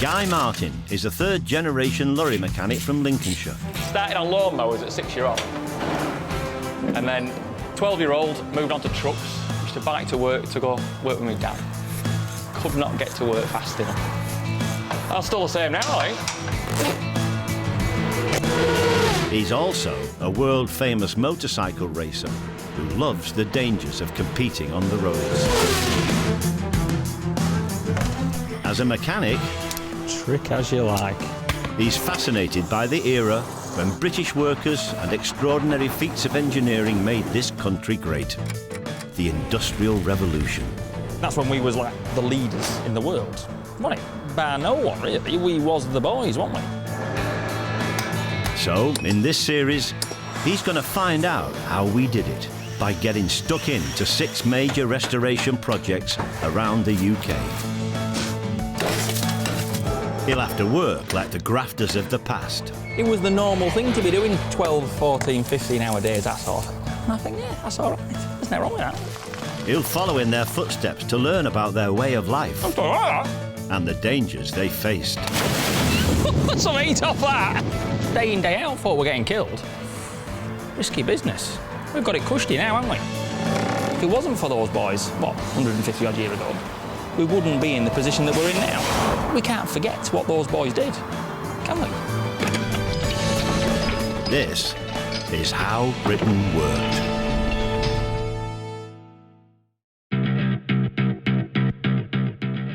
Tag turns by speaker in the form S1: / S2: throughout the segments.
S1: Guy Martin is a third-generation lorry mechanic from Lincolnshire.
S2: Started on lawn mowers at 6-year-old. And then 12-year-old, moved on to trucks. Used to bike to work to go work with my dad. Could not get to work fast enough. I'm still the same now, I think.
S1: He's also a world-famous motorcycle racer who loves the dangers of competing on the roads. As a mechanic,
S2: Trick as you like.
S1: he's fascinated by the era when British workers and extraordinary feats of engineering made this country great. The Industrial Revolution.
S2: That's when we was like the leaders in the world, wasn't it? Bar no one, really. We was the boys, weren't we?
S1: So, in this series, he's going to find out how we did it by getting stuck into 6 major restoration projects around the UK. He'll have to work like the grafters of the past.
S2: It was the normal thing to be doing 12, 14, 15-hour days, that sort of thing. And I think, yeah, that's all right. There's nothing wrong with that.
S1: He'll follow in their footsteps to learn about their way of life
S2: That's all right.
S1: and the dangers they faced.
S2: Put some heat off that. Day in, day out, thought we're getting killed. Risky business. We've got it cushy now, haven't we? If it wasn't for those boys, what, 150 odd years ago, we wouldn't be in the position that we're in now. We can't forget what those boys did, can we?
S1: This is how Britain worked.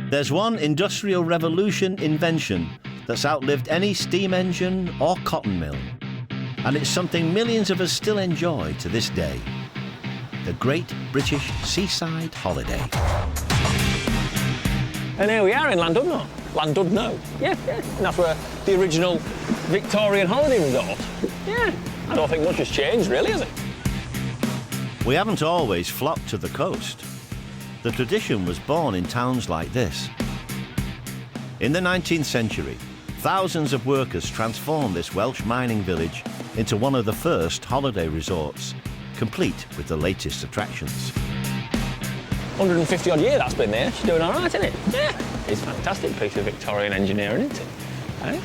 S1: There's one Industrial Revolution invention that's outlived any steam engine or cotton mill. And it's something millions of us still enjoy to this day. The Great British Seaside Holiday.
S2: And here we are in Llandudno. Llandudno. Yeah. And that's where the original Victorian holiday resort. Yeah. I don't think much has changed, really, has it?
S1: We haven't always flocked to the coast. The tradition was born in towns like this. In the 19th century, thousands of workers transformed this Welsh mining village into one of the first holiday resorts, complete with the latest attractions.
S2: 150 odd years that's been there. She's doing all right, isn't it? Yeah. It's a fantastic piece of Victorian engineering, isn't it? Eh?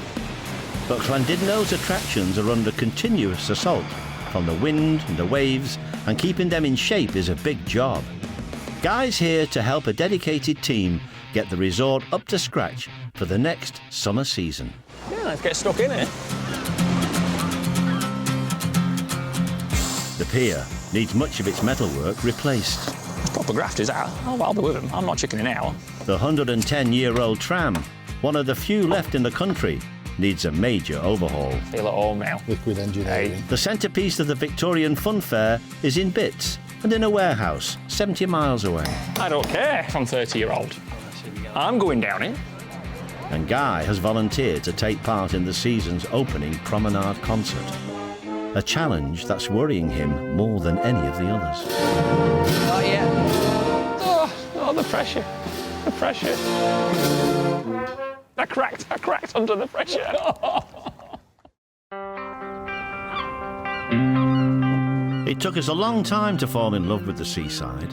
S1: But Llandudno's attractions are under continuous assault from the wind and the waves, and keeping them in shape is a big job. Guy's here to help a dedicated team get the resort up to scratch for the next summer season.
S2: Yeah, let's get stuck in here.
S1: The pier needs much of its metalwork replaced.
S2: Proper grafters out. Oh, I'll be with them. I'm not chickening out.
S1: The 110-year-old tram, one of the few left in the country, needs a major overhaul.
S2: Feel at home now.
S3: Liquid engineering.
S1: The centrepiece of the Victorian fun fair is in bits and in a warehouse 70 miles away.
S2: I don't care if I'm 30-year-old. I'm going down it.
S1: And Guy has volunteered to take part in the season's opening Promenade concert. A challenge that's worrying him more than any of the others.
S2: Oh, yeah. Oh, the pressure. The pressure. I cracked under the pressure.
S1: It took us a long time to fall in love with the seaside.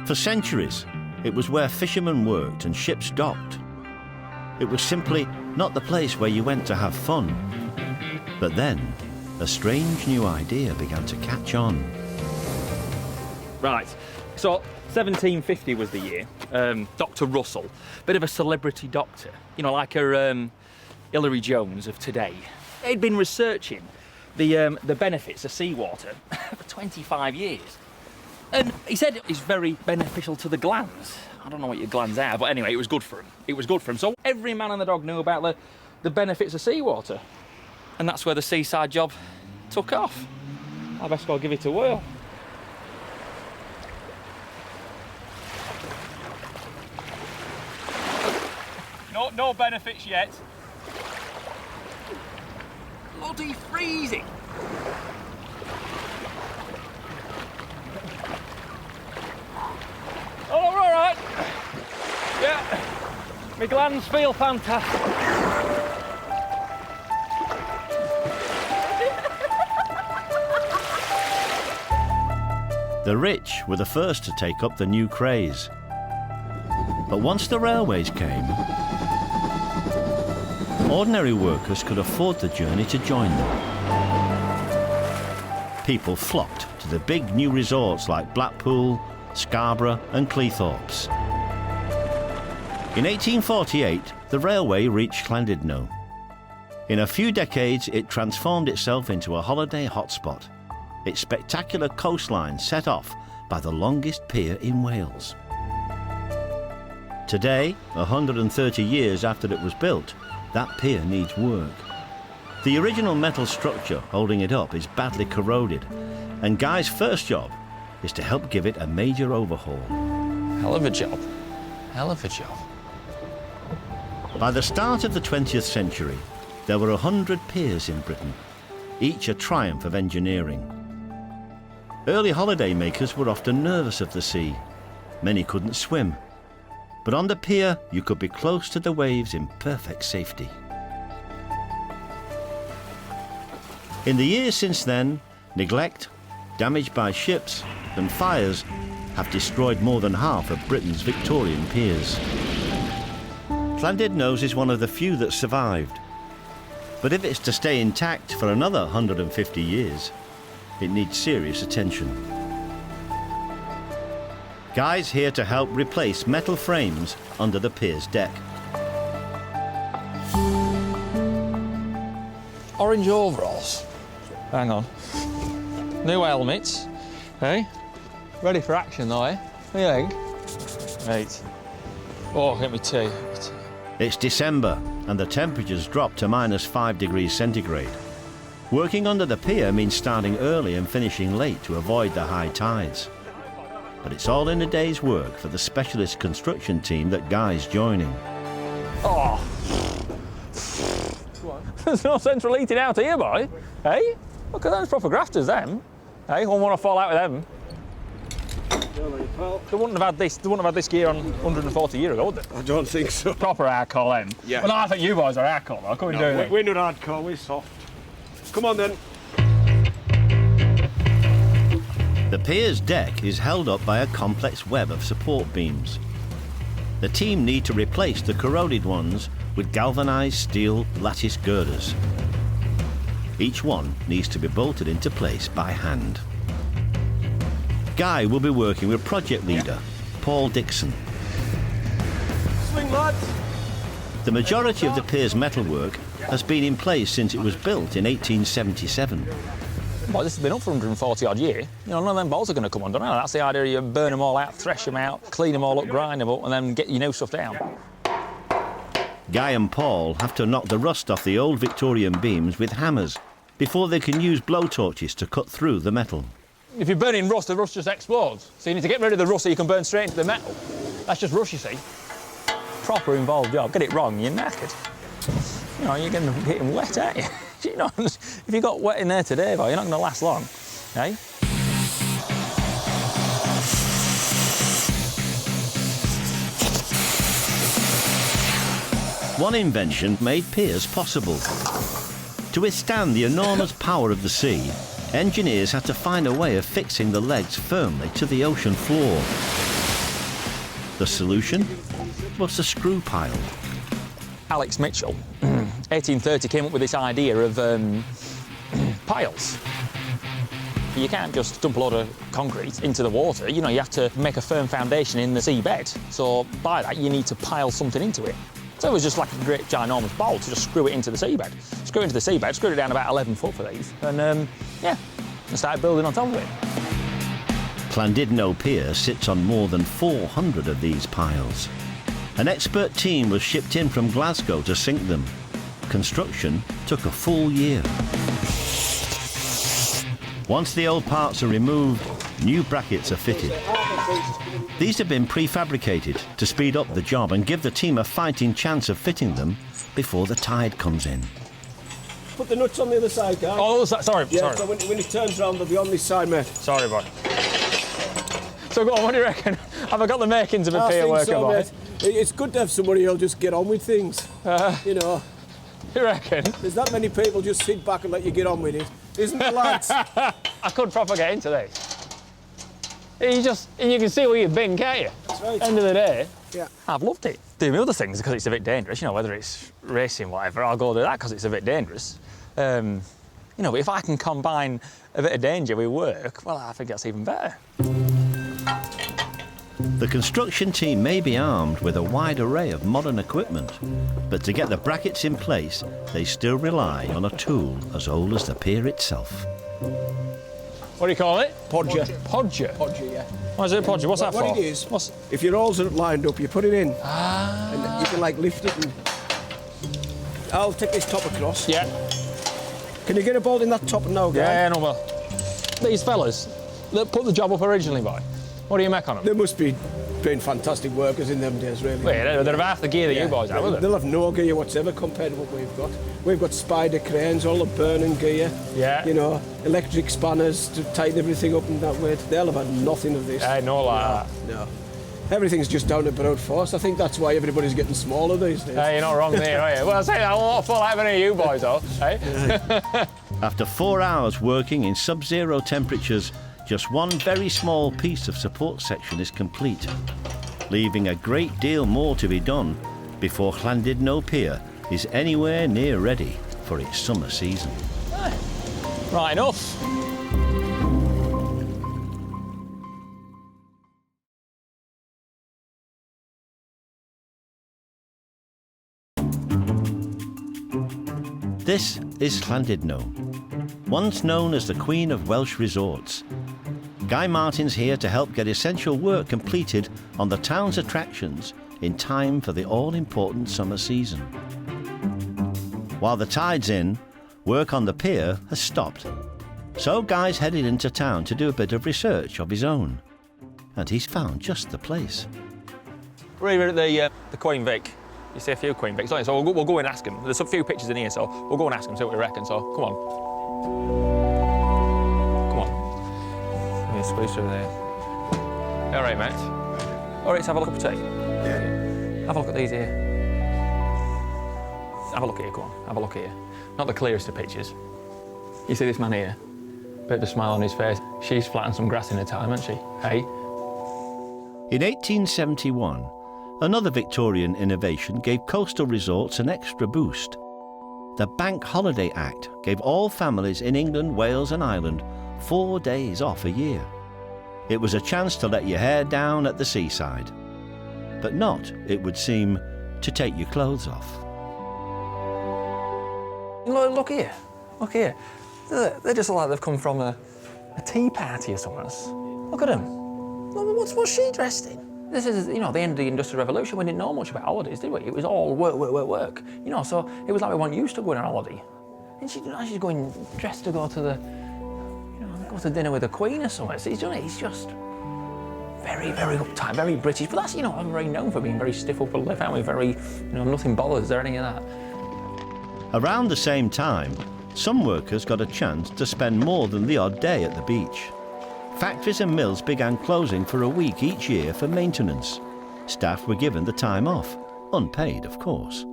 S1: For centuries, it was where fishermen worked and ships docked. It was simply not the place where you went to have fun. But then, a strange new idea began to catch on.
S2: Right, so 1750 was the year. Dr. Russell, bit of a celebrity doctor, you know, like a Hilary Jones of today. He'd been researching the benefits of seawater for 25 years. And he said it's very beneficial to the glands. I don't know what your glands are, but anyway, it was good for him. It was good for him. So every man and the dog knew about the benefits of seawater. And that's where the seaside job took off. I best go give it a whirl. No benefits yet. Bloody freezing. Oh, we're all right. Yeah, my glands feel fantastic.
S1: The rich were the first to take up the new craze. But once the railways came, ordinary workers could afford the journey to join them. People flocked to the big new resorts like Blackpool, Scarborough and Cleethorpes. In 1848, the railway reached Llandudno. In a few decades, it transformed itself into a holiday hotspot, its spectacular coastline set off by the longest pier in Wales. Today, 130 years after it was built, that pier needs work. The original metal structure holding it up is badly corroded, and Guy's first job is to help give it a major overhaul.
S2: Hell of a job. Hell of a job.
S1: By the start of the 20th century, there were 100 piers in Britain, each a triumph of engineering. Early holidaymakers were often nervous of the sea. Many couldn't swim. But on the pier, you could be close to the waves in perfect safety. In the years since then, neglect, damage by ships and fires have destroyed more than half of Britain's Victorian piers. Llandudno's is one of the few that survived. But if it's to stay intact for another 150 years, it needs serious attention. Guy's here to help replace metal frames under the pier's deck.
S2: Orange overalls. Hang on. New helmets. Hey? Ready for action though, eh? What do you think? Right. Oh, get me tea.
S1: It's December and the temperatures drop to -5 degrees centigrade. Working under the pier means starting early and finishing late to avoid the high tides. But it's all in a day's work for the specialist construction team that Guy's joining.
S2: Oh! There's no central heating out here, boy. Hey? Look at those proper grafters, them. Hey, won't want to fall out with them. They wouldn't have had this gear on 140 years ago, would they?
S3: I don't think so.
S2: Proper hardcore, them.
S3: Yeah.
S2: Well, I think you boys are hardcore, though. Come and do it.
S3: We're not hardcore, we're soft. Come on then.
S1: The pier's deck is held up by a complex web of support beams. The team need to replace the corroded ones with galvanised steel lattice girders. Each one needs to be bolted into place by hand. Guy will be working with project leader Paul Dixon.
S3: Swing, lads.
S1: The majority of the pier's metalwork has been in place since it was built in 1877.
S2: Well, this has been up for 140 odd years. You know, none of them bolts are going to come undone. That's the idea. You burn them all out, thresh them out, clean them all up, grind them up, and then get your new stuff down.
S1: Guy and Paul have to knock the rust off the old Victorian beams with hammers before they can use blowtorches to cut through the metal.
S2: If you're burning rust, the rust just explodes. So you need to get rid of the rust so you can burn straight into the metal. That's just rust, you see. Proper involved job. Get it wrong, you're knackered. You know, you're getting wet, aren't you? You know, if you got wet in there today, boy, you're not going to last long, eh?
S1: One invention made piers possible. To withstand the enormous power of the sea, engineers had to find a way of fixing the legs firmly to the ocean floor. The solution was the screw pile.
S2: Alex Mitchell, 1830, came up with this idea of piles. You can't just dump a load of concrete into the water. You know, you have to make a firm foundation in the seabed. So by that, you need to pile something into it. So it was just like a great ginormous bolt to just screw it into the seabed. Screw it into the seabed, screwed it down about 11 foot for these, and yeah, and started building on top of it.
S1: Llandudno Pier sits on more than 400 of these piles. An expert team was shipped in from Glasgow to sink them. Construction took a full year. Once the old parts are removed, new brackets are fitted. These have been prefabricated to speed up the job and give the team a fighting chance of fitting them before the tide comes in.
S3: Put the nuts on the other side, guys.
S2: Oh, sorry,
S3: Yeah,
S2: sorry.
S3: so when it turns around, they'll be on this side, mate.
S2: Sorry, boy. So go on, what do you reckon? Have I got the makings of a pier worker,
S3: so,
S2: boy?
S3: mate. It's good to have somebody who'll just get on with things. You know,
S2: You reckon?
S3: there's that many people just sit back and let you get on with it. Isn't there, lads?
S2: I could proper get into this. And you can see where you've been, can't you?
S3: That's right.
S2: End of the day,
S3: Yeah.
S2: I've loved it. do my other things because it's a bit dangerous, you know, whether it's racing, whatever, I'll go do that because it's a bit dangerous. You know, but if I can combine a bit of danger with work, well, I think that's even better.
S1: The construction team may be armed with a wide array of modern equipment, but to get the brackets in place, they still rely on a tool as old as the pier itself.
S2: What do you call it?
S3: Podger.
S2: Podger?
S3: Podger, yeah.
S2: Why is it a podger? What's that for?
S3: What it is, if your rolls are lined up, you put it in. And you can, like, lift it and... I'll take this top across.
S2: Yeah.
S3: Can you get a bolt in that top now, guy?
S2: Yeah, no, well. These fellas that put the job up originally, boy, what do you make on them?
S3: They must be being fantastic workers in them days, really.
S2: Well, yeah, they're half the gear that you boys have, isn't it?
S3: They'll have no gear whatsoever compared to what we've got. We've got spider cranes, all the burning gear.
S2: Yeah.
S3: You know, electric spanners to tighten everything up in that way. They'll have had nothing of this.
S2: I know like that.
S3: No. Everything's just down to brute force. I think that's why everybody's getting smaller these days.
S2: Hey, you're not wrong there, are you? Well, I say that a lot full out of any of you boys, though. Hey?
S1: After 4 hours working in sub-zero temperatures, just one very small piece of support section is complete, leaving a great deal more to be done before Llandudno Pier is anywhere near ready for its summer season.
S2: Right enough.
S1: This is Llandudno, once known as the Queen of Welsh Resorts. Guy Martin's here to help get essential work completed on the town's attractions in time for the all-important summer season. While the tide's in, work on the pier has stopped. So Guy's headed into town to do a bit of research of his own. And he's found just the place.
S2: We're here at the Queen Vic. You see a few Queen Vics, don't you? So we'll go and ask them. There's a few pictures in here, so we'll go and ask them, see what they reckon. So come on. Come on. Let me squeeze through there. All right, mate. All right, let's have a look at tea.
S3: Yeah.
S2: Have a look at these here. Have a look here, come on. Have a look here. Not the clearest of pictures. You see this man here? Bit of a smile on his face. She's flattened some grass in her time, hasn't she? Hey?
S1: In 1871, another Victorian innovation gave coastal resorts an extra boost. The Bank Holiday Act gave all families in England, Wales and Ireland 4 days off a year. It was a chance to let your hair down at the seaside, but not, it would seem, to take your clothes off.
S2: Look here. Look here. They just look like they've come from a tea party or something. Look at them. What's she dressed in? This is, you know, the end of the Industrial Revolution. We didn't know much about holidays, did we? It was all work, work, work, work. You know, so it was like we weren't used to going on holiday. And she's going dressed to go to the, you know, go to dinner with the Queen or something. So he's done it. He's just very, very uptight, very British. But that's, you know, I'm very known for being very stiff upper lip, aren't we? Very, you know, nothing bothers or any of that.
S1: Around the same time, some workers got a chance to spend more than the odd day at the beach. Factories and mills began closing for a week each year for maintenance. Staff were given the time off, unpaid of course.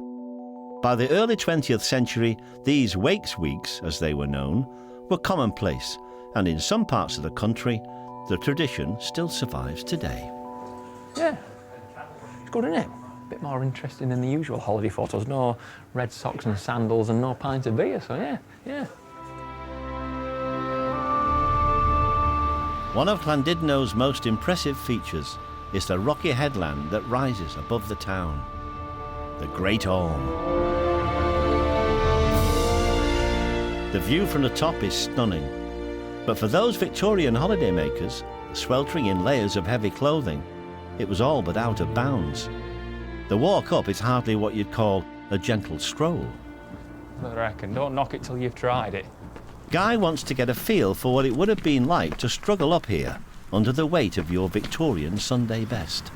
S1: By the early 20th century, these Wakes Weeks, as they were known, were commonplace, and in some parts of the country, the tradition still survives today.
S2: Yeah, it's good, isn't it? A bit more interesting than the usual holiday photos. No red socks and sandals and no pints of beer, so yeah.
S1: One of Llandudno's most impressive features is the rocky headland that rises above the town, the Great Orme. The view from the top is stunning, but for those Victorian holidaymakers, sweltering in layers of heavy clothing, it was all but out of bounds. The walk up is hardly what you'd call a gentle stroll.
S2: I reckon. Don't knock it till you've tried it.
S1: Guy wants to get a feel for what it would have been like to struggle up here under the weight of your Victorian Sunday best.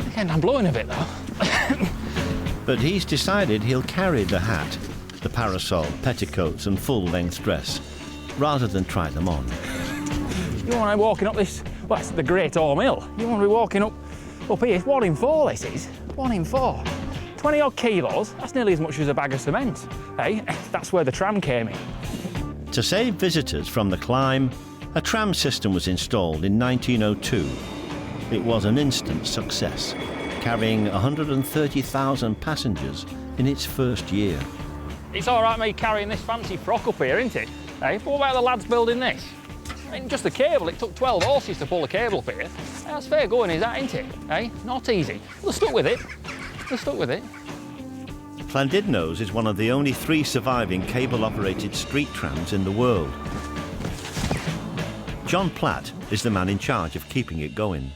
S2: Again, I'm blowing a bit though.
S1: But he's decided he'll carry the hat, the parasol, petticoats and full-length dress, rather than try them on.
S2: You want to be walking up this, well, it's the Great Orme Hill. You want to be walking up here. It's 1 in 4, this is. 1 in 4. 20 odd kilos, that's nearly as much as a bag of cement. Hey, that's where the tram came in.
S1: To save visitors from the climb, a tram system was installed in 1902. it was an instant success, carrying 130,000 passengers in its first year.
S2: It's all right me carrying this fancy frock up here, isn't it? Hey, but what about the lads building this? I mean, just the cable, it took 12 horses to pull the cable up here. That's fair going, is that, isn't it? Hey, not easy. They're stuck with it. They're stuck with it.
S1: Llandudno's is one of the only 3 surviving cable-operated street trams in the world. John Platt is the man in charge of keeping it going.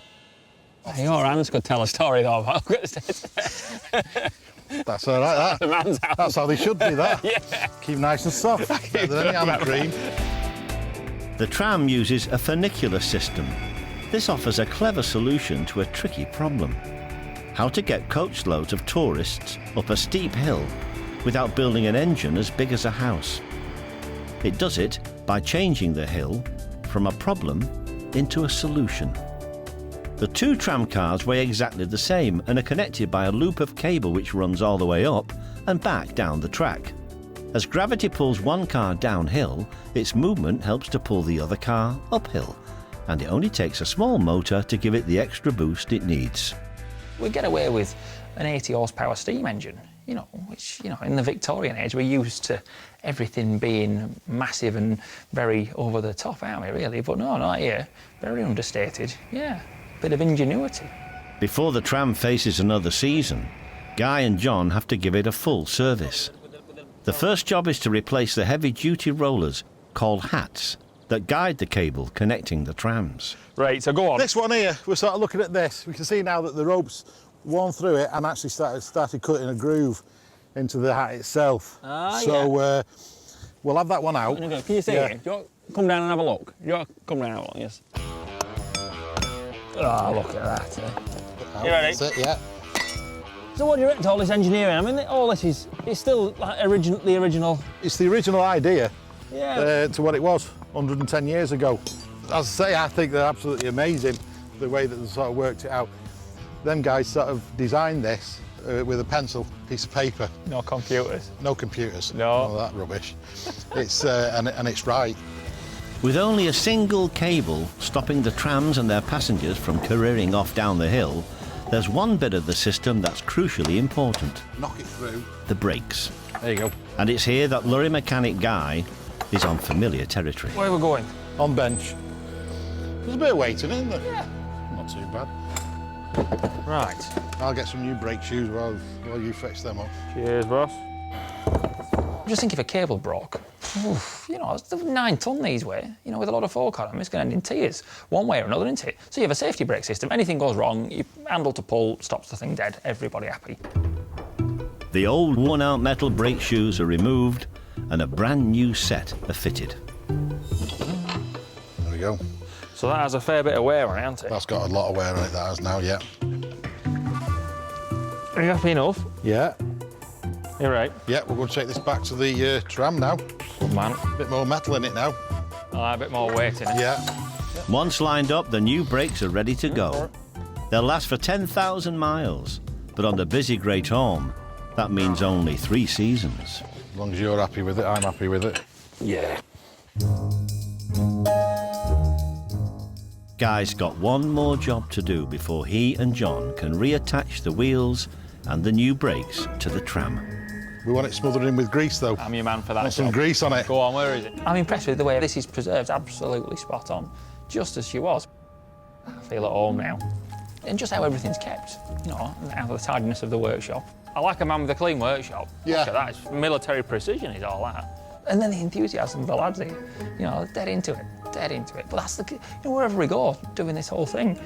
S4: Your hands could tell a story though about
S5: That's all right, that.
S4: the man's house.
S5: That's how they should be, that.
S4: Yeah.
S5: Keep nice and soft. Better than any hand cream.
S1: The tram uses a funicular system. This offers a clever solution to a tricky problem: how to get coachloads of tourists up a steep hill without building an engine as big as a house. It does it by changing the hill from a problem into a solution. The 2 tram cars weigh exactly the same and are connected by a loop of cable which runs all the way up and back down the track. As gravity pulls one car downhill, its movement helps to pull the other car uphill, and it only takes a small motor to give it the extra boost it needs.
S2: We get away with an 80 horsepower steam engine, you know, which, you know, in the Victorian age, we're used to everything being massive and very over the top, aren't we, really? But no, not here. Very understated, yeah. Bit of ingenuity.
S1: Before the tram faces another season, Guy and John have to give it a full service. The first job is to replace the heavy-duty rollers, called hats, that guide the cable connecting the trams.
S2: Right, so go on.
S5: This one here, we're sort of looking at this. We can see now that the rope's worn through it and actually started cutting a groove into the hat itself. So we'll have that one out.
S4: Can you see it? Do you want to come down and have a look? Do you want to come down and have a look? Yes. Oh, look at that.
S5: You ready? That's it, yeah.
S4: So what do you reckon to all this engineering? I mean, all this is, it's still like the original.
S5: It's the original idea
S4: Yeah.
S5: to what it was 110 years ago. As I say, I think they're absolutely amazing, the way that they sort of worked it out. Them guys sort of designed this with a pencil, piece of paper.
S2: No computers.
S5: No computers.
S2: No.
S5: All that rubbish. It's and it's right.
S1: With only a single cable stopping the trams and their passengers from careering off down the hill, there's one bit of the system that's crucially important:
S5: Knock it through.
S1: the brakes.
S4: There you go.
S1: And it's here that lorry mechanic Guy is on familiar territory.
S2: Where are we going?
S5: On bench. There's a bit of weight in it, isn't there? Yeah. Not too bad.
S2: Right.
S5: I'll get some new brake shoes while you fix them up.
S2: Cheers, boss. Just think if a cable broke, oof, you know, it's 9 tonne these weigh, you know, with a lot of fork on them, it's going to end in tears, one way or another, isn't it? So you have a safety brake system, anything goes wrong, you handle to pull, stops the thing dead, everybody happy.
S1: The old worn-out metal brake shoes are removed and a brand new set are fitted.
S5: There we go.
S2: So that has a fair bit of wear on it, hasn't it?
S5: That's got a lot of wear on it, that has now, yeah.
S2: Are you happy enough?
S5: Yeah.
S2: You're right.
S5: Yeah, we're going to take this back to the tram now.
S2: Good man.
S5: A bit more metal in it now.
S2: A bit more weight in it.
S5: Yeah.
S1: Once lined up, the new brakes are ready to go. They'll last for 10,000 miles, but on the busy Great Orme, that means only 3 seasons.
S5: As long as you're happy with it, I'm happy with it.
S4: Yeah.
S1: Guy's got one more job to do before he and John can reattach the wheels and the new brakes to the tram.
S5: We want it smothered in with grease, though.
S2: I'm your man for that.
S5: Want some
S2: job.
S5: grease on it.
S2: Go on, where is it? I'm impressed with the way this is preserved, absolutely spot on, just as she was. I feel at home now. And just how everything's kept, you know, and how the tidiness of the workshop. I like a man with a clean workshop.
S5: Yeah.
S2: Look at that, it's military precision is all that. And then the enthusiasm of the lads here, you know, dead into it. But that's the, you know, wherever we go, doing this whole thing,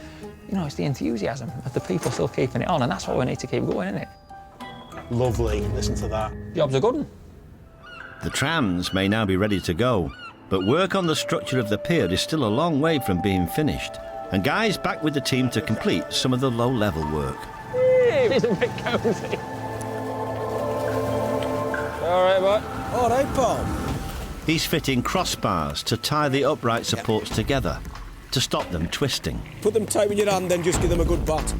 S2: you know, it's the enthusiasm of the people still keeping it on, and that's what we need to keep going, isn't it?
S5: Lovely, listen to that.
S2: Job's a good one.
S1: The trams may now be ready to go, but work on the structure of the pier is still a long way from being finished, and Guy's back with the team to complete some of the low-level work.
S2: It's a bit cosy. All right, boy.
S3: All right, Paul.
S1: He's fitting crossbars to tie the upright supports together to stop them twisting.
S3: Put them tight with your hand, then just give them a good bat.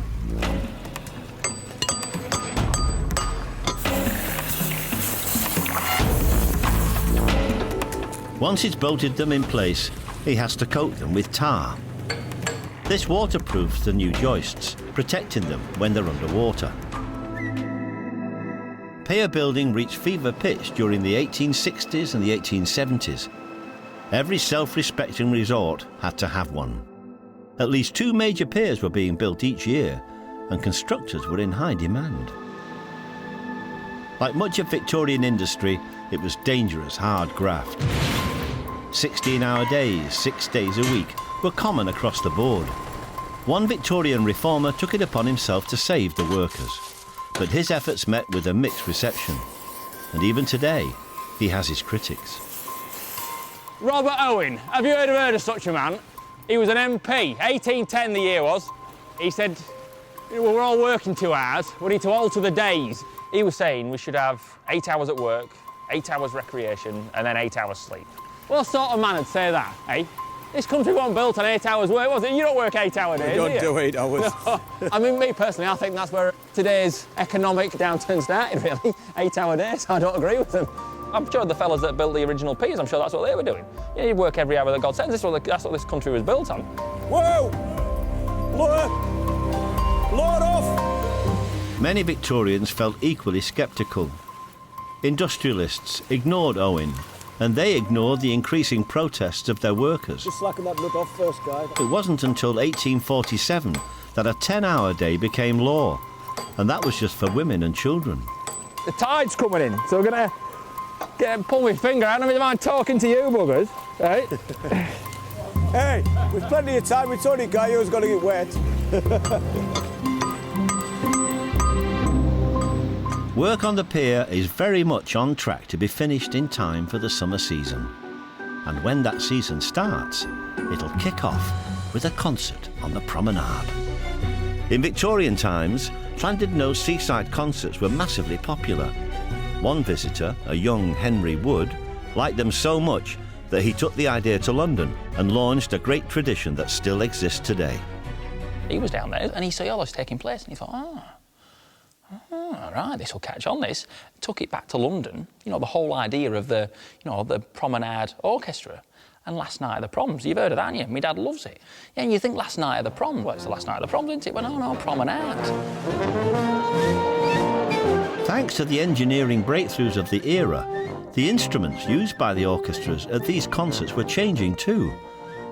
S1: Once he's bolted them in place, he has to coat them with tar. This waterproofs the new joists, protecting them when they're underwater. Pier building reached fever pitch during the 1860s and the 1870s. Every self-respecting resort had to have one. At least 2 major piers were being built each year, and constructors were in high demand. Like much of Victorian industry, it was dangerous, hard graft. 16-hour days, 6 days a week, were common across the board. One Victorian reformer took it upon himself to save the workers, but his efforts met with a mixed reception. And even today, he has his critics.
S4: Robert Owen, have you heard of such a man? He was an MP, 1810 the year was. He said, we're all working 2 hours, we need to alter the days. He was saying we should have 8 hours at work, 8 hours recreation, and then 8 hours sleep. What sort of man would say that, eh? This country wasn't built on 8 hours work, was it? You don't work 8-hour days,
S3: You don't do 8 hours.
S4: No. I mean, me personally, I think that's where today's economic downturn started, really. 8-hour days, I don't agree with them. I'm sure the fellas that built the original piers, I'm sure that's what they were doing. Yeah, you work every hour that God sends. That's what this country was built on.
S3: Whoa! Load off!
S1: Many Victorians felt equally sceptical. Industrialists ignored Owen, and they ignored the increasing protests of their workers.
S3: Just slacken that nut off first, guy.
S1: It wasn't until 1847 that a 10-hour day became law, and that was just for women and children.
S4: The tide's coming in, so we're going to pull my finger out. I don't mind talking to you, buggers, right?
S3: Hey, there's plenty of time. It's only a guy who's going to get wet.
S1: Work on the pier is very much on track to be finished in time for the summer season. And when that season starts, it'll kick off with a concert on the Promenade. In Victorian times, Llandudno's seaside concerts were massively popular. One visitor, a young Henry Wood, liked them so much that he took the idea to London and launched a great tradition that still exists today.
S2: He was down there and he saw all this taking place and he thought, right, this will catch on this. Took it back to London, you know, the whole idea of the, you know, the Promenade Orchestra. And Last Night of the Proms, you've heard of that, haven't you? My dad loves it. Yeah, and you think Last Night of the Proms, well, it's the Last Night of the Proms, isn't it? Well, no, Promenade.
S1: Thanks to the engineering breakthroughs of the era, the instruments used by the orchestras at these concerts were changing too,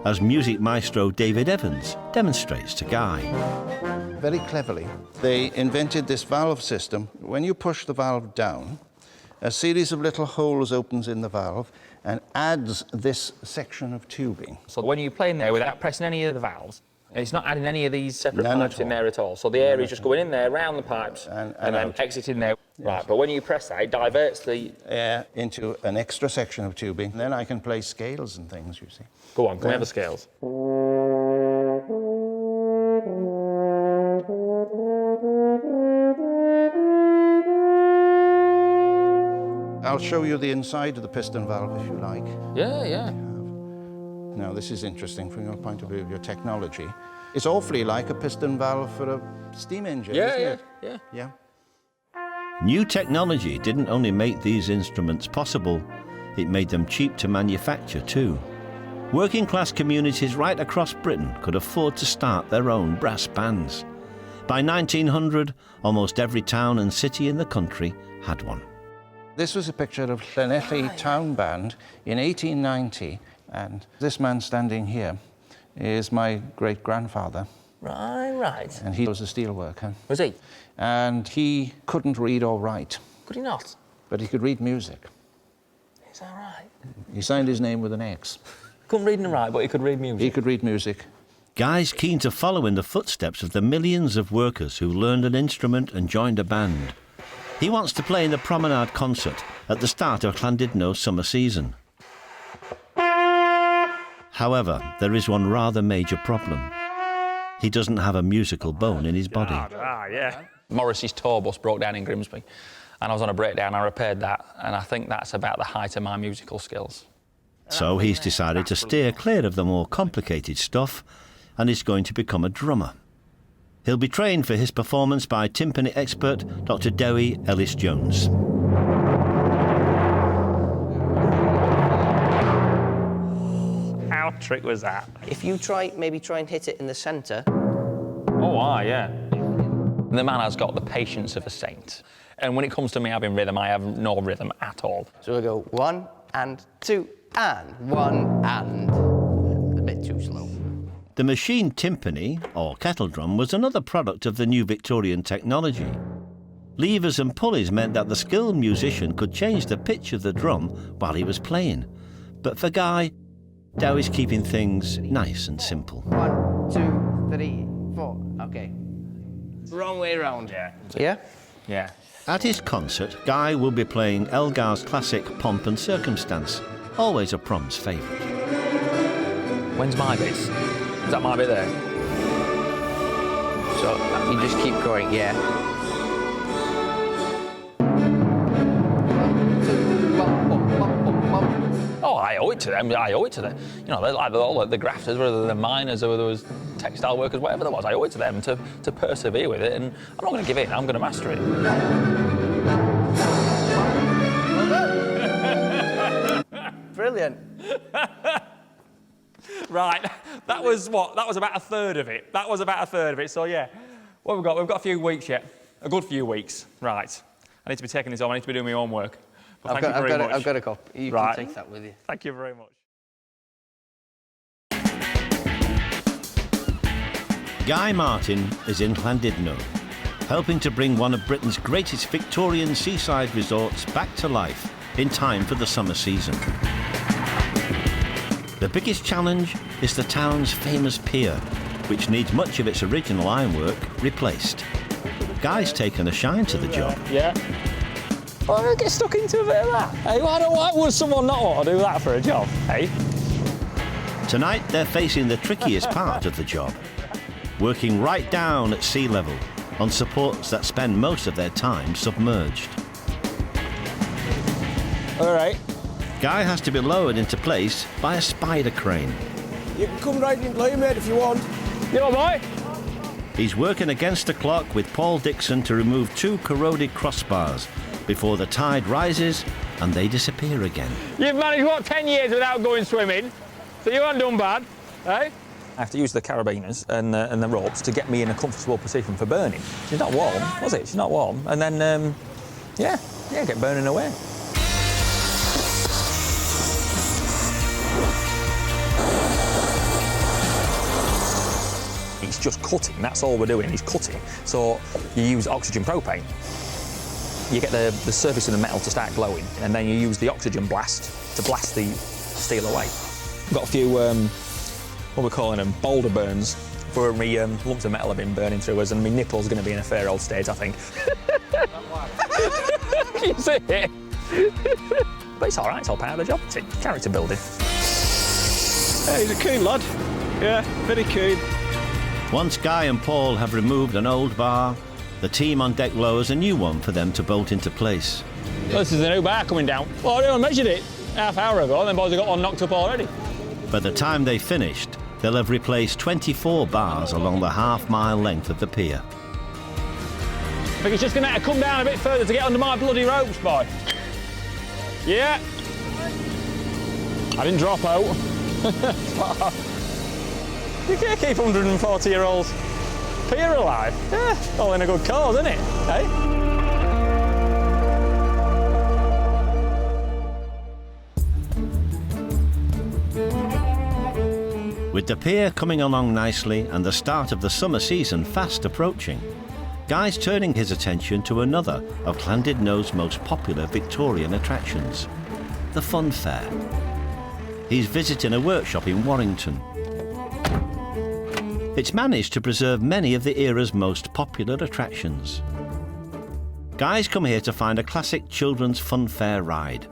S1: as music maestro David Evans demonstrates to Guy.
S6: Very cleverly, they invented this valve system. When you push the valve down, a series of little holes opens in the valve and adds this section of tubing.
S2: So when you're playing there without pressing any of the valves, it's not adding any of these separate
S6: None
S2: pipes
S6: at
S2: in
S6: all.
S2: there at all. So the air is just going in there, round the pipes,
S6: And
S2: then
S6: out.
S2: exiting there.
S6: Yes.
S2: Right, but when you press that, it diverts the...
S6: Air into an extra section of tubing. Then I can play scales and things, you see.
S2: Go on, can we have the scales?
S6: I'll show you the inside of the piston valve if you like.
S2: Yeah.
S6: Now, this is interesting from your point of view of your technology. It's awfully like a piston valve for a steam engine, isn't it? Yeah.
S1: New technology didn't only make these instruments possible, it made them cheap to manufacture too. Working class communities right across Britain could afford to start their own brass bands. By 1900, almost every town and city in the country had one.
S6: This was a picture of Llanelli Town Band in 1890, and this man standing here is my great-grandfather,
S2: Right.
S6: and he was a steel worker.
S2: Was he?
S6: And he couldn't read or write,
S2: Could he not?
S6: but he could read music.
S2: Is that right?
S6: He signed his name with an X.
S2: Couldn't read and write, but he could read music.
S6: He could read music.
S1: Guy's keen to follow in the footsteps of the millions of workers who learned an instrument and joined a band. He wants to play in the Promenade concert at the start of Llandudno's summer season. However, there is one rather major problem. He doesn't have a musical bone in his body.
S2: Morris's tour bus broke down in Grimsby, and I was on a breakdown. I repaired that, and I think that's about the height of my musical skills.
S1: So he's decided to steer clear of the more complicated stuff and is going to become a drummer. He'll be trained for his performance by timpani expert Dr. Dewi Ellis-Jones.
S2: How
S4: odd trick was that?
S7: If you maybe try and hit it in the centre.
S2: Oh, yeah. The man has got the patience of a saint. And when it comes to me having rhythm, I have no rhythm at all.
S7: So we go 1 and 2 and 1 and. A bit too slow.
S1: The machine timpani, or kettle drum, was another product of the new Victorian technology. Levers and pulleys meant that the skilled musician could change the pitch of the drum while he was playing. But for Guy, Dow is keeping things nice and simple.
S7: 1, 2, 3, 4. Okay. Wrong way round.
S2: Yeah.
S7: Yeah?
S2: Yeah.
S1: At his concert, Guy will be playing Elgar's classic Pomp and Circumstance, always a prom's favourite.
S2: When's my bit? Is that my bit there?
S7: So you just keep going, yeah.
S2: Oh, I owe it to them. I owe it to them. You know, they're like all the grafters, whether they're miners or there was textile workers, whatever there was. I owe it to them to persevere with it, and I'm not going to give in. I'm going to master it.
S7: Brilliant.
S2: Right, that was what? That was about a third of it. That was about a third of it. So yeah, what have we got? We've got a few weeks yet. A good few weeks. Right. I need to be taking this home. I need to be doing my homework. But thank you very much.
S7: I've got a copy. You
S2: Right.
S7: can take that with you.
S2: Thank you very much.
S1: Guy Martin is in Llandudno, helping to bring one of Britain's greatest Victorian seaside resorts back to life in time for the summer season. The biggest challenge is the town's famous pier, which needs much of its original ironwork replaced. Guy's taken a shine to the job.
S2: Yeah. Well, I get stuck into a bit of that. Hey, why would someone not want to do that for a job, hey?
S1: Tonight, they're facing the trickiest part of the job, working right down at sea level on supports that spend most of their time submerged.
S2: All right.
S1: Guy has to be lowered into place by a spider crane.
S3: You can come right in play, mate, if you want.
S2: You all right?
S1: He's working against the clock with Paul Dixon to remove 2 corroded crossbars before the tide rises and they disappear again.
S4: You've managed, what, 10 years without going swimming? So you haven't done bad, eh?
S2: I have to use the carabiners and the ropes to get me in a comfortable position for burning. She's not warm, was it? She's not warm. And then, yeah, get burning away. He's just cutting, that's all we're doing, he's cutting. So you use oxygen propane. You get the surface of the metal to start glowing, and then you use the oxygen blast to blast the steel away. I've got a few, what we're calling them, boulder burns, where me lumps of metal have been burning through us, and my nipple's going to be in a fair old state, I think. You see it? But it's all right, it's all part of the job. It's character building.
S3: Yeah, he's a keen lad. Yeah, very keen.
S1: Once Guy and Paul have removed an old bar, the team on deck lowers a new one for them to bolt into place.
S4: Well, this is a new bar coming down. Well, I measured it half hour ago, and then boys have got one knocked up already.
S1: By the time they've finished, they'll have replaced 24 bars along the half-mile length of the pier.
S4: I think it's just going to have to come down a bit further to get under my bloody ropes, boy. Yeah. I didn't drop out. You can't keep 140-year-olds pier alive. Yeah, all in a good cause, isn't it? Hey?
S1: With the pier coming along nicely and the start of the summer season fast approaching, Guy's turning his attention to another of Llandudno's most popular Victorian attractions, the Fun Fair. He's visiting a workshop in Warrington. It's managed to preserve many of the era's most popular attractions. Guy's come here to find a classic children's fun fair ride,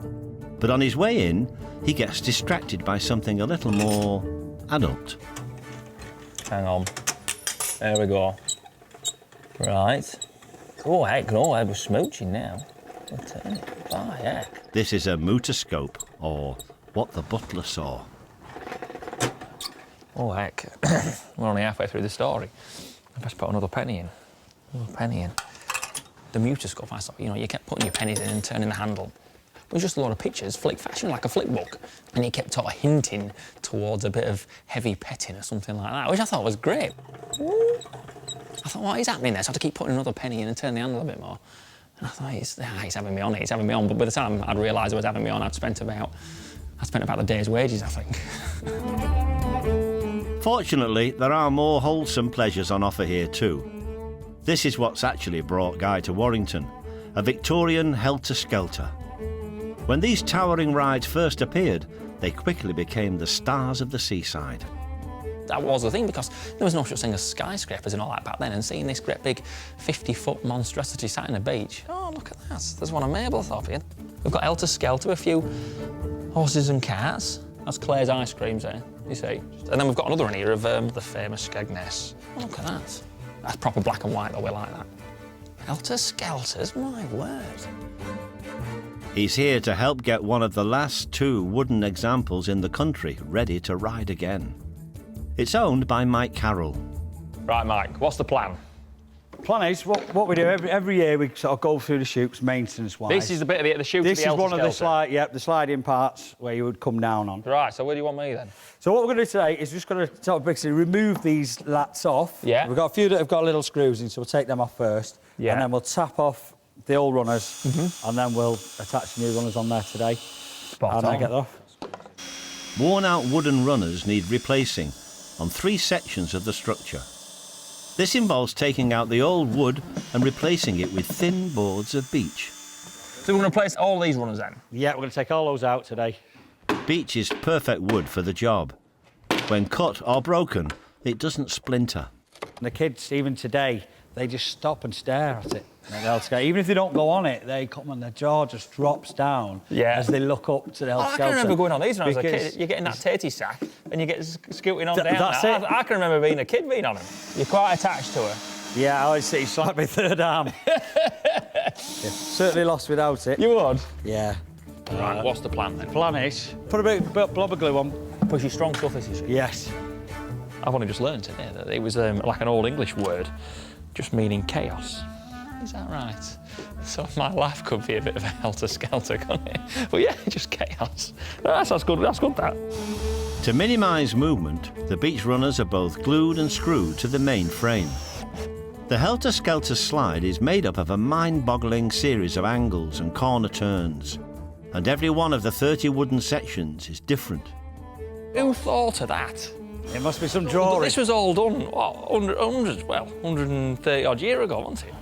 S1: but on his way in, he gets distracted by something a little more adult.
S2: Hang on. There we go. Right. Oh, heck no, I was smooching now. Oh, heck.
S1: This is a mutoscope, or what the butler saw.
S2: Oh, heck. We're only halfway through the story. I best put another penny in. Another penny in. The mutoscope, I thought, you know, you kept putting your pennies in and turning the handle.
S4: It was just a lot of pictures, flick fashion, like a flick book. And he kept sort of hinting towards a bit of heavy petting or something like that, which I thought was great. I thought, what is happening there? So I had to keep putting another penny in and turn the handle a bit more. And I thought, he's having me on, he's having me on. But by the time I'd realised I was having me on, I'd spent about the day's wages, I think.
S1: Fortunately, there are more wholesome pleasures on offer here too. This is what's actually brought Guy to Warrington, a Victorian Helter Skelter. When these towering rides first appeared, they quickly became the stars of the seaside.
S4: That was the thing, because there was no such thing as skyscrapers and all that back then, and seeing this great big 50-foot monstrosity sat on the beach, oh, look at that, there's one of Mablethorpe here. We've got Helter Skelter, a few horses and carts. That's Claire's ice creams there, you see. And then we've got another one here of the famous Skegness. Oh, look at that. That's proper black and white, though, we like that. Helter Skelters, my word.
S1: He's here to help get one of the last 2 wooden examples in the country ready to ride again. It's owned by Mike Carroll.
S4: Right, Mike, what's the plan?
S8: Plan is, what we do every year, we sort of go through the chutes, maintenance-wise.
S4: This is the bit of the chute.
S8: This is one of the sliding parts where you would come down on.
S4: Right, so where do you want me then?
S8: So what we're going to do today is just going to sort of basically remove these lats off.
S4: Yeah.
S8: We've got a few that have got little screws in, so we'll take them off first.
S4: Yeah.
S8: And then we'll tap off the old runners, and then we'll attach the new runners on there today.
S4: Spot
S8: and
S4: on.
S1: Get off. Worn-out wooden runners need replacing on 3 sections of the structure. This involves taking out the old wood and replacing it with thin boards of beech.
S4: So we're going to replace all these runners then?
S8: Yeah, we're going to take all those out today.
S1: Beech is perfect wood for the job. When cut or broken, it doesn't splinter.
S8: And the kids, even today, they just stop and stare at it. Even if they don't go on it, they come and their jaw just drops down as they look up to the Helter Skelter.
S4: I can remember going on these when I was a kid. You're getting that tatey sack and you get scooting on down.
S8: That's it.
S4: I can remember being a kid being on them. You're quite attached to her.
S8: Yeah, I always say it's like my third arm. Certainly lost without it.
S4: You would?
S8: Yeah.
S4: Right, what's the plan then?
S8: Plan is, put a bit of blubber glue on.
S4: Pushy strong stuff, is it?
S8: Yes.
S4: I've only just learned today that it was like an old English word, just meaning chaos. Is that right? So my life could be a bit of a helter-skelter, couldn't it? But yeah, just chaos. That's good, that.
S1: To minimise movement, the beech runners are both glued and screwed to the main frame. The Helter Skelter slide is made up of a mind-boggling series of angles and corner turns, and every one of the 30 wooden sections is different.
S4: Who thought of that?
S8: It must be some drawing.
S4: This was all done, what, 130 odd years ago, wasn't it?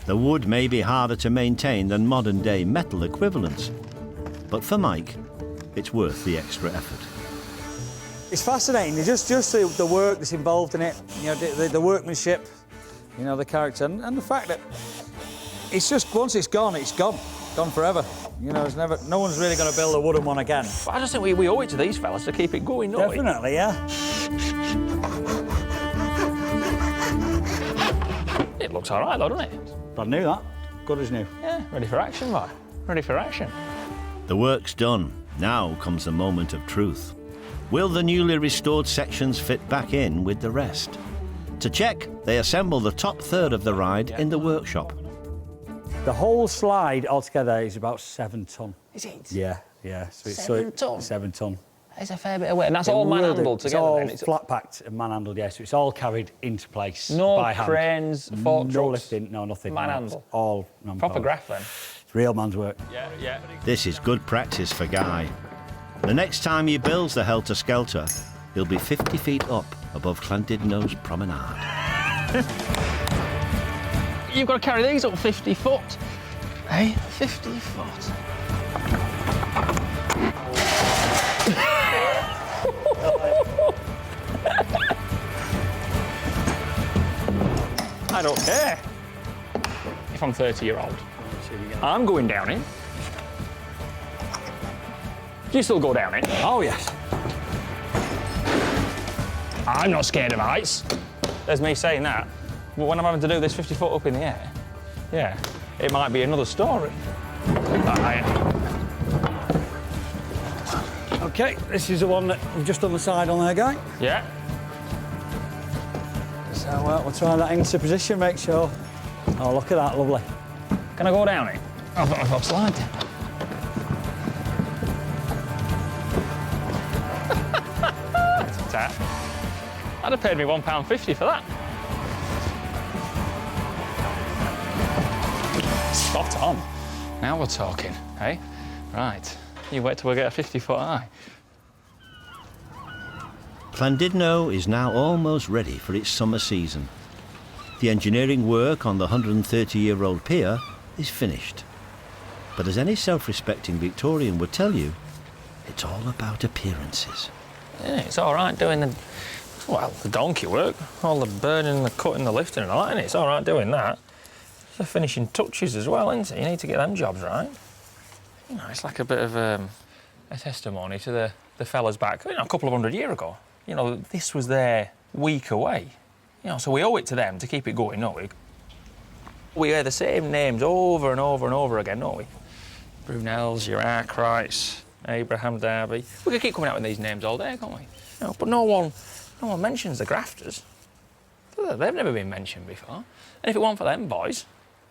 S1: The wood may be harder to maintain than modern-day metal equivalents, but for Mike, it's worth the extra effort.
S8: It's fascinating, just the work that's involved in it, you know, the workmanship, you know, the character, and the fact that it's just, once it's gone forever. You know, no one's really going to build a wooden one again.
S4: I just think we owe it to these fellas to keep it going, don't we?
S8: Definitely, yeah.
S4: It looks all right, though, doesn't it?
S8: Brand new, that. Good as new.
S4: Yeah, ready for action, boy. Ready for action.
S1: The work's done. Now comes the moment of truth. Will the newly restored sections fit back in with the rest? To check, they assemble the top third of the ride in the workshop.
S8: The whole slide altogether is about 7 ton.
S4: Is it?
S8: Yeah, yeah. So it's
S4: 7 ton?
S8: 7 ton.
S4: It's a fair bit of weight, and that's all man-handled together, then?
S8: It's all flat-packed and man-handled, yeah, so it's all carried into place
S4: no
S8: by hand.
S4: Cranes, fork
S8: no
S4: trucks,
S8: lifting, no nothing.
S4: man-handled.
S8: No, all man-powered.
S4: Proper graft, then?
S8: It's real man's work.
S4: Yeah, yeah.
S1: This is good practice for Guy. The next time he builds the Helter Skelter, he'll be 50 feet up above Llandudno's Promenade.
S4: You've got to carry these up 50 foot. Hey, 50 foot. I don't care if I'm 30-year-old. I'm going down it. Do you still go down it?
S8: Oh, yes.
S4: I'm not scared of heights. There's me saying that. But when I'm having to do this 50 foot up in the air, yeah, it might be another story.
S8: OK, this is the one that we've just done the side on there, Guy.
S4: Yeah.
S8: So we'll try that into position, make sure. Oh, look at that, lovely.
S4: Can I go down it? I've slide down. out. I'd have paid me £1.50 for that. Spot on. Now we're talking, eh? Right, you wait till we get a 50-foot high.
S1: Llandudno is now almost ready for its summer season. The engineering work on the 130-year-old pier is finished. But as any self-respecting Victorian would tell you, it's all about appearances.
S4: Yeah, it's all right doing the donkey work, all the burning, the cutting, the lifting and all that, innit? It's all right doing that. The finishing touches as well, isn't it? You need to get them jobs right. You know, it's like a bit of a testimony to the fellas back, you know, a couple of 100 years ago. You know, this was their week away. You know, so we owe it to them to keep it going, don't we? We hear the same names over and over and over again, don't we? Brunels, your Arkwrights, Abraham Darby. We could keep coming out with these names all day, can't we? You know, but no one mentions the grafters. They've never been mentioned before. And if it weren't for them boys,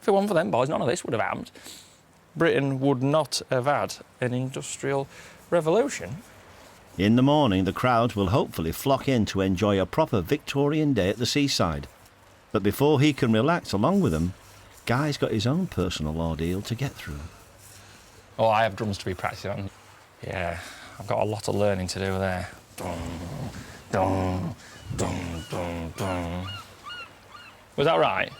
S4: none of this would have happened. Britain would not have had an industrial revolution.
S1: In the morning, the crowds will hopefully flock in to enjoy a proper Victorian day at the seaside. But before he can relax along with them, Guy's got his own personal ordeal to get through.
S4: Oh, I have drums to be practicing on. Yeah, I've got a lot of learning to do there. Was that right?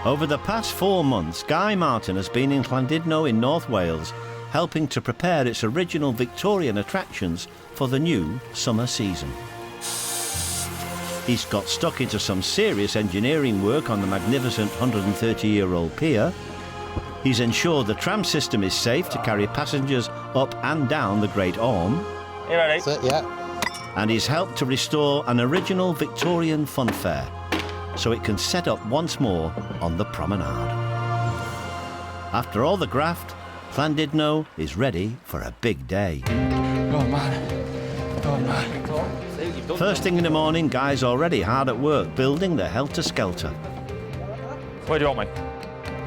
S1: Over the past 4 months, Guy Martin has been in Llandudno in North Wales, helping to prepare its original Victorian attractions for the new summer season. He's got stuck into some serious engineering work on the magnificent 130-year-old pier. He's ensured the tram system is safe to carry passengers up and down the Great Orme.
S4: You ready?
S5: That's it, yeah.
S1: And he's helped to restore an original Victorian fun fair, so it can set up once more on the Promenade. After all the graft, Llandudno is ready for a big day.
S4: Oh man. Oh man.
S1: First thing in the morning, Guy's already hard at work building the Helter skelter.
S4: Where do you want me?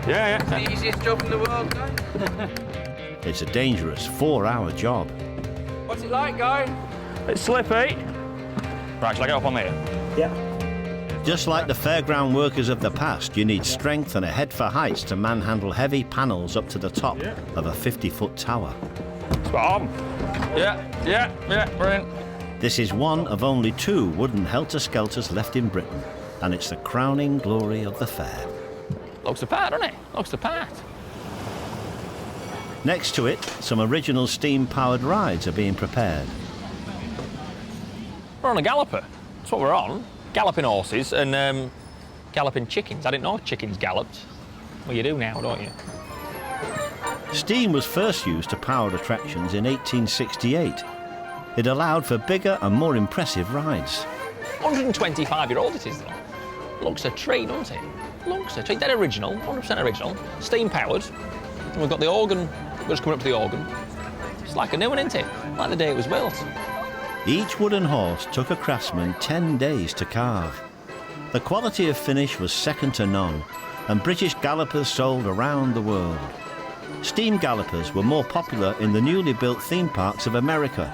S4: Yeah.
S7: The easiest job in the world, Guy.
S1: It's a dangerous 4-hour job.
S7: What's it like, Guy?
S4: It's slippy. Right, shall I get up on there?
S8: Yeah.
S1: Just like the fairground workers of the past, you need strength and a head for heights to manhandle heavy panels up to the top of a 50-foot tower.
S4: Spot on. Yeah, brilliant.
S1: This is one of only 2 wooden Helter skelters left in Britain, and it's the crowning glory of the fair.
S4: Looks the part, doesn't it? Looks the part.
S1: Next to it, some original steam-powered rides are being prepared.
S4: We're on a galloper. That's what we're on. Galloping horses and galloping chickens. I didn't know chickens galloped. Well, you do now, don't you?
S1: Steam was first used to power attractions in 1868. It allowed for bigger and more impressive rides.
S4: 125-year-old it is, though. Looks a treat, doesn't it? Looks a treat. They're original, 100% original. Steam-powered. And we've got the organ. We're just coming up to the organ. It's like a new one, isn't it? Like the day it was built.
S1: Each wooden horse took a craftsman 10 days to carve. The quality of finish was second to none, and British gallopers sold around the world. Steam gallopers were more popular in the newly built theme parks of America,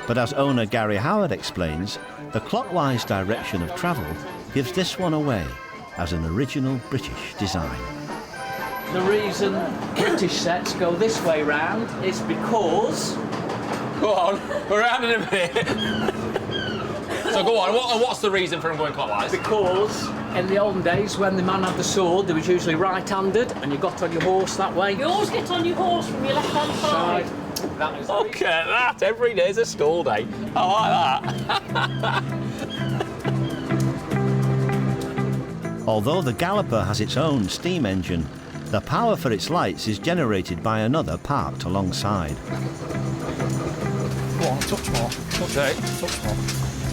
S1: but as owner Gary Howard explains, the clockwise direction of travel gives this one away as an original British design.
S9: The reason British sets go this way round is because...
S4: Go on, we're around in a minute. So go on, what's the reason for him going clockwise?
S9: Because in the olden days, when the man had the sword, they was usually right-handed, and you got on your horse that way.
S10: You always get on your horse from your left-hand side.
S9: That is
S4: Look at that, every day's a school day. I like that.
S1: Although the Galloper has its own steam engine, the power for its lights is generated by another parked alongside.
S4: Go on, touch more. Okay, touch more.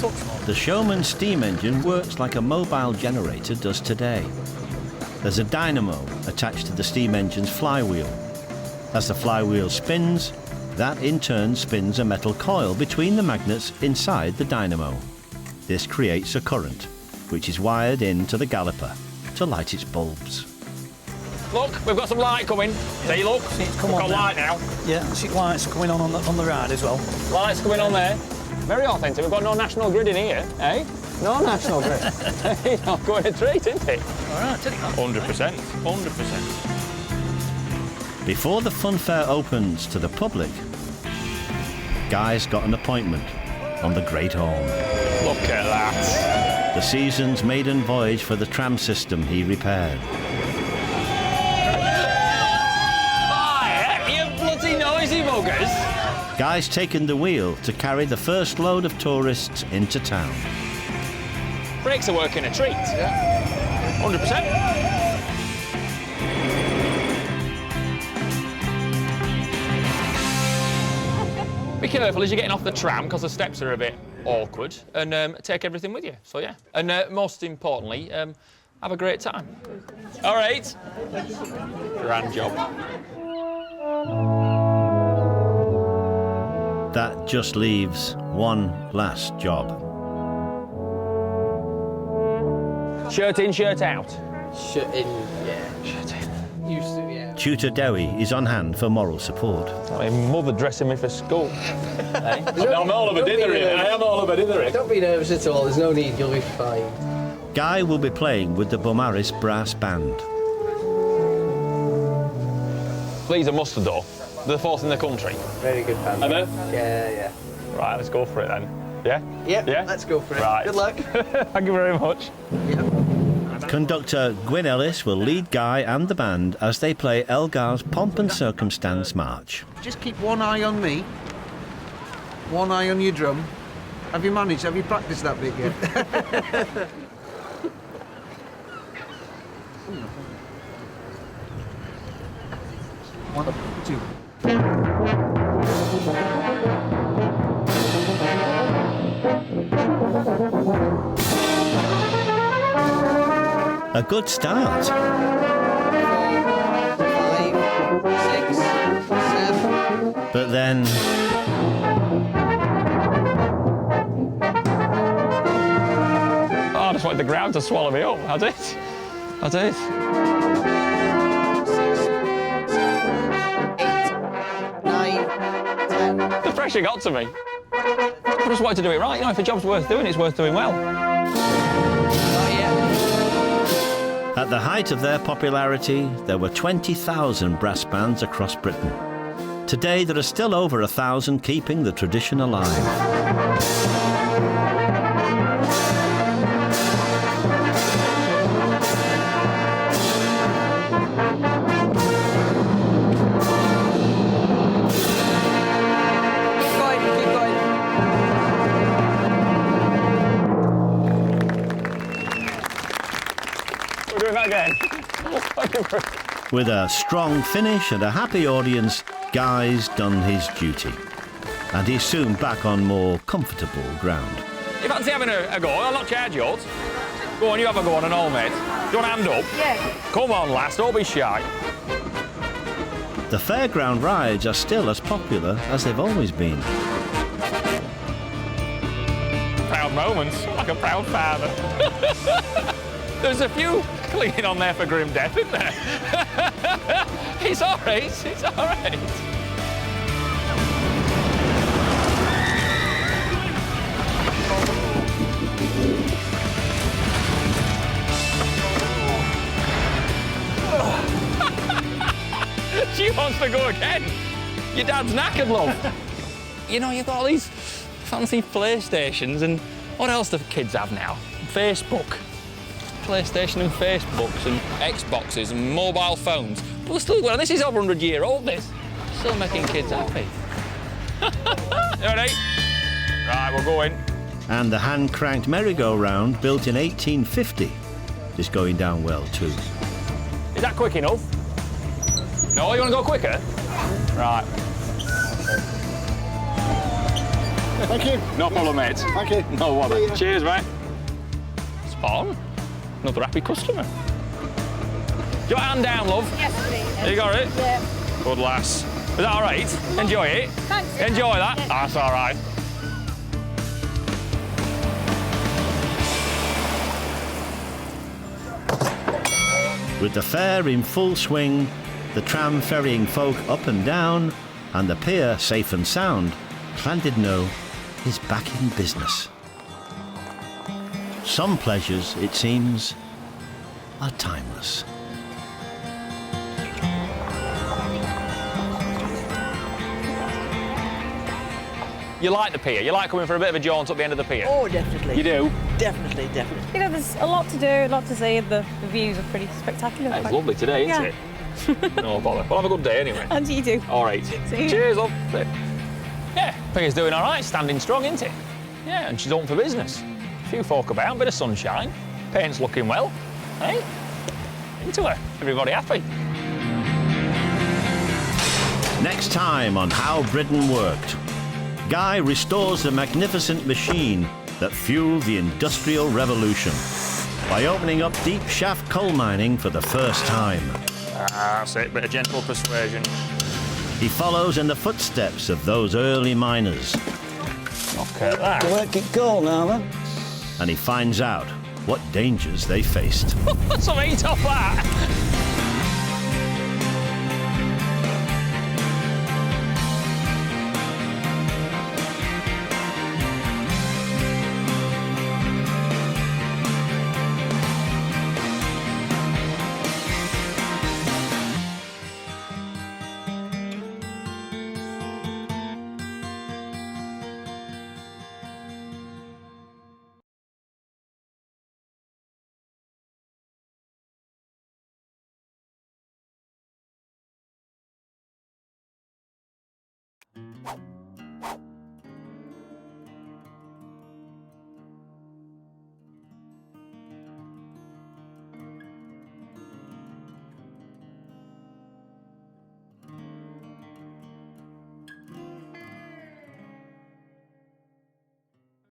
S4: Touch more.
S1: The Showman steam engine works like a mobile generator does today. There's a dynamo attached to the steam engine's flywheel. As the flywheel spins, that in turn spins a metal coil between the magnets inside the dynamo. This creates a current. which is wired into the galloper to light its bulbs.
S4: Look, we've got some light coming. See, look.
S8: See, it's come
S4: We've
S8: on
S4: got
S8: now.
S4: light now.
S8: Yeah, I see lights coming on the ride as well.
S4: Lights coming on there. Very authentic. We've got no national grid in here, eh? No national grid. It's not going a treat, isn't it?
S8: All right, take it on.
S4: 100%. 100%.
S1: Before the fun fair opens to the public, Guy's got an appointment on the Great Orme.
S4: Look at that.
S1: The season's maiden voyage for the tram system he repaired.
S4: Fire, you bloody noisy buggers.
S1: Guy's taken the wheel to carry the first load of tourists into town.
S4: Brakes are working a treat. Yeah. 100%. Be careful as you're getting off the tram because the steps are a bit awkward, and take everything with you. So yeah, and most importantly, have a great time. All right. Grand job.
S1: That just leaves one last job.
S4: Shirt in, shirt out.
S7: Shut in, yeah. Shut in. Used to, yeah.
S1: Tutor Dewi is on hand for moral support.
S4: My mother dressing me for school.
S7: Hey?
S4: I'm all of a dithery. I am all of a dithery.
S7: Don't be nervous at all. There's no need. You'll be fine.
S1: Guy will be playing with the Beaumaris Brass Band.
S4: Please a mustard though. They're the fourth in the country.
S7: Very good band.
S4: Are they?
S7: Yeah, yeah.
S4: Right, let's go for it then. Yeah?
S7: Yep,
S4: Yeah?
S7: let's go for it.
S4: Right.
S7: Good luck.
S4: Thank you very much.
S7: Yep.
S1: Conductor Gwyn Ellis will lead Guy and the band as they play Elgar's Pomp and Circumstance March.
S11: Just keep one eye on me, one eye on your drum. Have you managed? Have you practiced that bit yet? One, two.
S1: A good start.
S7: 5, 6, 7.
S1: But then
S4: Oh, I just wanted the ground to swallow me up. I did.
S7: 6, 7, 8, 9, 10.
S4: The pressure got to me. I just wanted to do it right. You know, if a job's worth doing, it's worth doing well.
S7: Not yet.
S1: at the height of their popularity, there were 20,000 brass bands across Britain. Today, there are still over 1,000 keeping the tradition alive. With a strong finish and a happy audience, Guy's done his duty. And he's soon back on more comfortable ground.
S4: You fancy having a go? I'll not charge yours. Go on, you have a go on and all, mate. Do you want a hand up?
S10: Yeah.
S4: Come on, lass, don't be shy.
S1: The fairground rides are still as popular as they've always been.
S4: Proud moments, like a proud father. There's a few clinging on there for grim death, isn't there? It's all right, it's all right. She wants to go again. Your dad's knackered, love. You know, you've got all these fancy PlayStations, and what else do kids have now? Facebook. PlayStation and Facebooks and Xboxes and mobile phones. But they're still going, this is over 100 years old, this. Still making kids happy. You ready? Right, we're going.
S1: And the hand-cranked merry-go-round, built in 1850, is going down well too.
S4: Is that quick enough? No, you want to go quicker? Right.
S11: Thank you.
S4: No problem, mate.
S11: Thank you.
S4: No bother. Cheers, mate. Spot on. Another happy customer. Do you want a hand down, love?
S10: Yes, please.
S4: You got it?
S10: Yeah.
S4: Good lass. Is that all right? Enjoy it.
S10: Thanks.
S4: Enjoy that.
S10: Yeah.
S4: That's all right.
S1: With the fair in full swing, the tram ferrying folk up and down, and the pier safe and sound, Llandudno is back in business. Some pleasures, it seems, are timeless.
S4: You like the pier? You like coming for a bit of a jaunt up the end of the pier?
S12: Oh, definitely.
S4: You do?
S12: Definitely, definitely.
S10: You know, there's a lot to do, a lot to see, and the views are pretty spectacular.
S4: It's lovely today, isn't it? No bother. Well, have a good day anyway.
S10: And you do.
S4: All right.
S10: See you.
S4: Cheers, love. Yeah, Pier's doing all right, standing strong, isn't it? Yeah, and she's open for business. A few folk about, bit of sunshine. Paint's looking well. Hey? Into her. Everybody happy.
S1: Next time on How Britain Worked, Guy restores the magnificent machine that fueled the Industrial Revolution by opening up deep shaft coal mining for the first time.
S4: That's it, bit of gentle persuasion.
S1: He follows in the footsteps of those early miners.
S4: Look at that.
S8: Work it cool now, then.
S1: And he finds out what dangers they faced.
S4: Some heat off that.